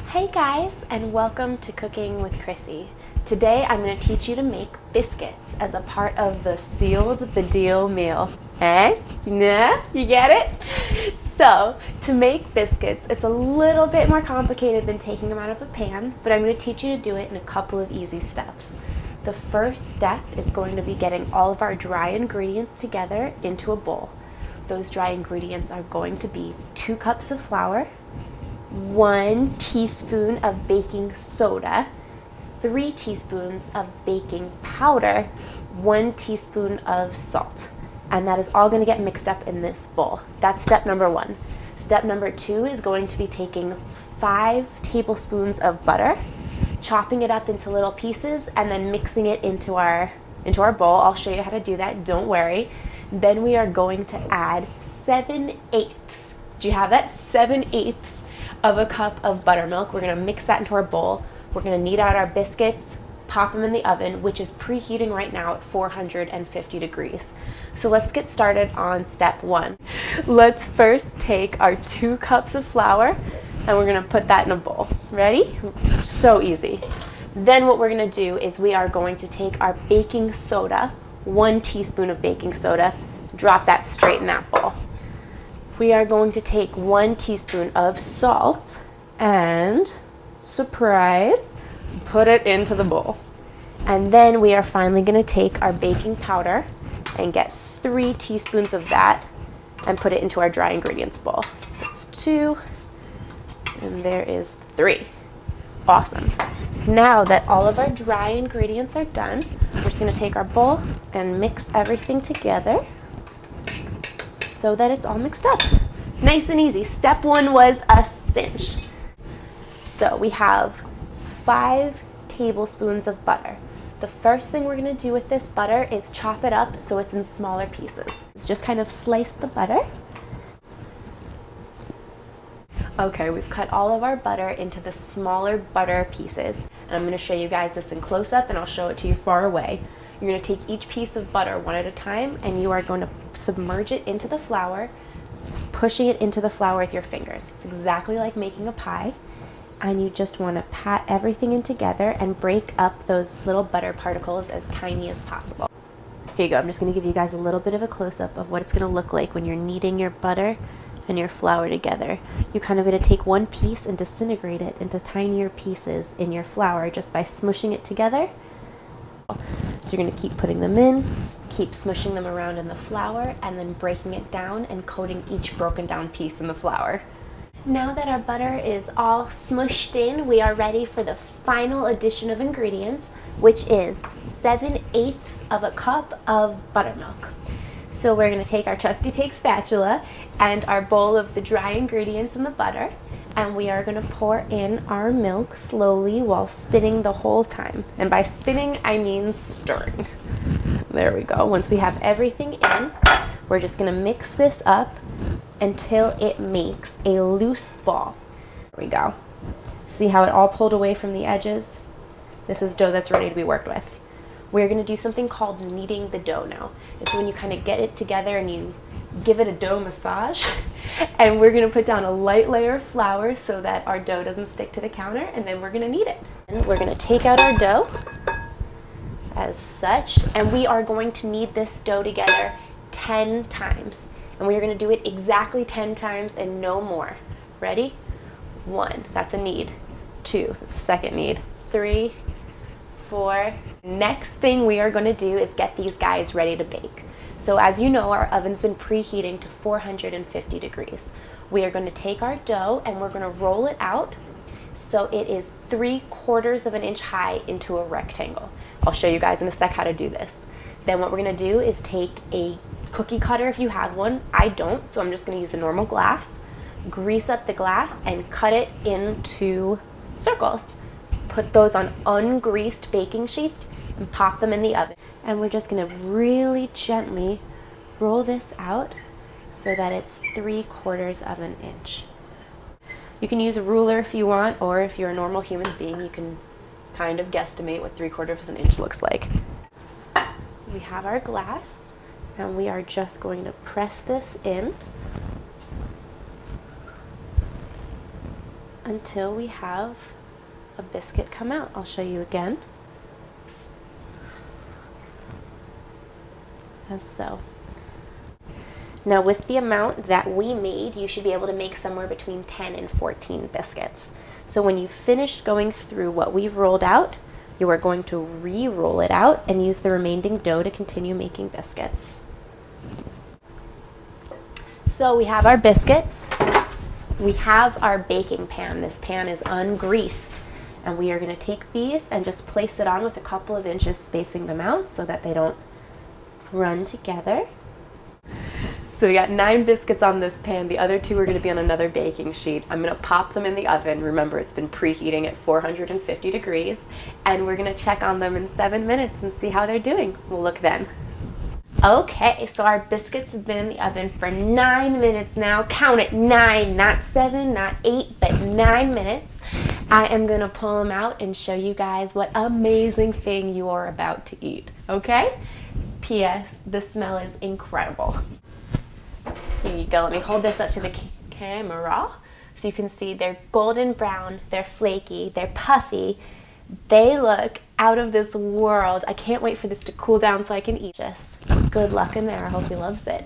Hey guys, and welcome to Cooking with Krissy. Today I'm going to teach you to make biscuits as a part of the sealed the deal meal. Eh? Nah? You get it? So, to make biscuits, it's a little bit more complicated than taking them out of a pan, but I'm going to teach you to do it in a couple of easy steps. The first step is going to be getting all of our dry ingredients together into a bowl. Those dry ingredients are going to be 2 cups of flour, 1 teaspoon of baking soda, 3 teaspoons of baking powder, 1 teaspoon of salt. And that is all going to get mixed up in this bowl. That's step number 1. Step number 2 is going to be taking 5 tablespoons of butter, chopping it up into little pieces, and then mixing it into our bowl. I'll show you how to do that, don't worry. Then we are going to add 7/8. Do you have that? 7/8 of a cup of buttermilk. We're going to mix that into our bowl. We're going to knead out our biscuits, pop them in the oven, which is preheating right now at 450 degrees. So let's get started on step 1. Let's first take our 2 cups of flour and we're going to put that in a bowl. Ready? So easy. Then what we're going to do is we are going to take our baking soda, 1 teaspoon of baking soda, drop that straight in that bowl. We are going to take 1 teaspoon of salt and, surprise, put it into the bowl. And then we are finally going to take our baking powder and get 3 teaspoons of that and put it into our dry ingredients bowl. That's 2, and there is 3. Awesome. Now that all of our dry ingredients are done, we're just going to take our bowl and mix everything together so that it's all mixed up. Nice and easy. Step 1 was a cinch. So we have 5 tablespoons of butter. The first thing we're going to do with this butter is chop it up so it's in smaller pieces. Let's just kind of slice the butter. Okay, we've cut all of our butter into the smaller butter pieces. And I'm going to show you guys this in close-up, and I'll show it to you far away. You're going to take each piece of butter one at a time, and you are going to submerge it into the flour, pushing it into the flour with your fingers. It's exactly like making a pie. And you just want to pat everything in together and break up those little butter particles as tiny as possible. Here you go. I'm just going to give you guys a little bit of a close-up of what it's going to look like when you're kneading your butter and your flour together. You're kind of going to take one piece and disintegrate it into tinier pieces in your flour just by smushing it together. So you're going to keep putting them in, keep smushing them around in the flour, and then breaking it down and coating each broken down piece in the flour. Now that our butter is all smushed in, we are ready for the final addition of ingredients, which is 7/8 of a cup of buttermilk. So we're going to take our Trusty Pig spatula and our bowl of the dry ingredients in the butter, and we are going to pour in our milk slowly while spinning the whole time. And by spinning, I mean stirring. There we go. Once we have everything in, we're just going to mix this up until it makes a loose ball. There we go. See how it all pulled away from the edges? This is dough that's ready to be worked with. We're going to do something called kneading the dough now. It's when you kind of get it together and you give it a dough massage. And we're going to put down a light layer of flour so that our dough doesn't stick to the counter, and then we're going to knead it. And we're going to take out our dough as such, and we are going to knead this dough together 10 times. And we are going to do it exactly 10 times and no more. Ready? 1, that's a knead. 2, that's a second knead. 3, 4. Next thing we are going to do is get these guys ready to bake. So as you know, our oven's been preheating to 450 degrees. We are going to take our dough and we're going to roll it out so it is 3/4 of an inch high into a rectangle. I'll show you guys in a sec how to do this. Then what we're going to do is take a cookie cutter if you have one. I don't, so I'm just going to use a normal glass. Grease up the glass and cut it into circles. Put those on ungreased baking sheets and pop them in the oven. And we're just going to really gently roll this out so that it's 3/4 of an inch. You can use a ruler if you want, or if you're a normal human being, you can kind of guesstimate what 3/4 of an inch looks like. We have our glass, and we are just going to press this in until we have a biscuit come out. I'll show you again. As so. Now with the amount that we made, you should be able to make somewhere between 10 and 14 biscuits. So when you've finished going through what we've rolled out, you are going to re-roll it out and use the remaining dough to continue making biscuits. So we have our biscuits. We have our baking pan. This pan is ungreased. And we are going to take these and just place it on with a couple of inches spacing them out so that they don't run together. So we got 9 biscuits on this pan. The other 2 are going to be on another baking sheet. I'm going to pop them in the oven. Remember, it's been preheating at 450 degrees. And we're going to check on them in 7 minutes and see how they're doing. We'll look then. Okay, so our biscuits have been in the oven for 9 minutes now. Count it, 9, not 7, not 8, but 9 minutes. I am going to pull them out and show you guys what amazing thing you are about to eat, okay? P.S. The smell is incredible. Here you go. Let me hold this up to the camera so you can see they're golden brown, they're flaky, they're puffy. They look out of this world. I can't wait for this to cool down so I can eat this. Good luck in there. I hope he loves it.